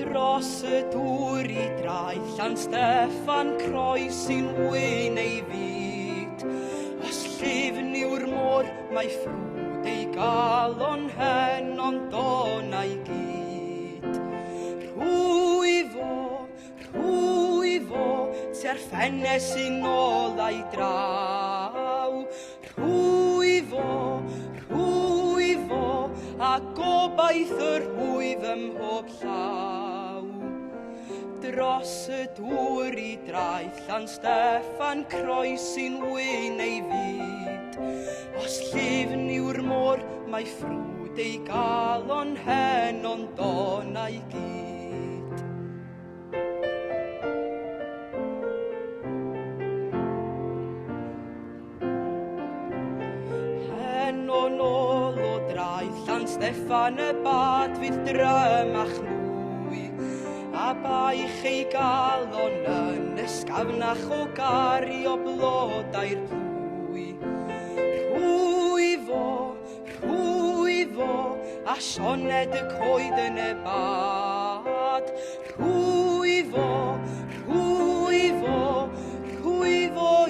Dros y dŵr I draeth Llan Steffan Croes sy'n wyn ei fyd. Os llifn yw'r môr mae ffrwd ei galon hen ond dona I gyd. Rhwyfo, tua'r ffenes sy'n ôl a'i draw. Rhwyfo, a gobaith yr hwyf ym mhob llaw. Dros y dŵr I draeth Llan Steffan Croes sy'n wyn ei fyd. Os llifn yw'r môr mae ffrwd ei galon hen ond dona I gyd. Llan Steffan y bad fydd drymach mwy, a baich ei galon yn ysgafnach o gari o blodau'r plwy. Rhwyfo, a sioned y coed yn y bad. Rhwyfo,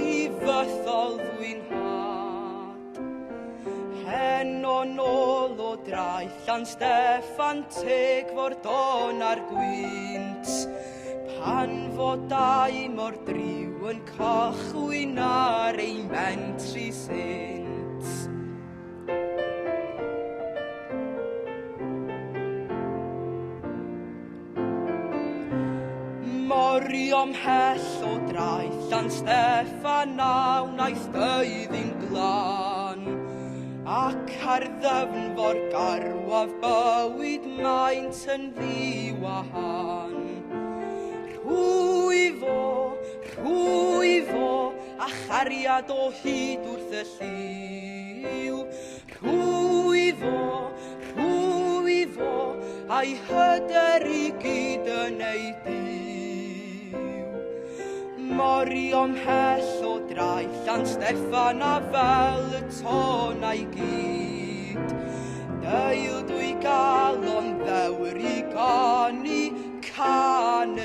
I fythol fwynhad. Hen o nôl o draeth Llan Steffan teg fordon ar gwynt, pan fod dau mor driw yn cychwyn ar ei mentri synt. Mori ymhell o draeth Llan Steffan a wnaeth deuddyn glan, ac ar ddyfnfor garwaf bywyd maint yn ddiwahan. Rhwyfo, a chariad o hyd wrth y lliw. Rhwyfo, a'i hyder I gyd yn ei diw. Mori ymhell o draeth Llan Steffan a fel y tôn a'i gyd. Deil dwy galon ddewr I ganu can y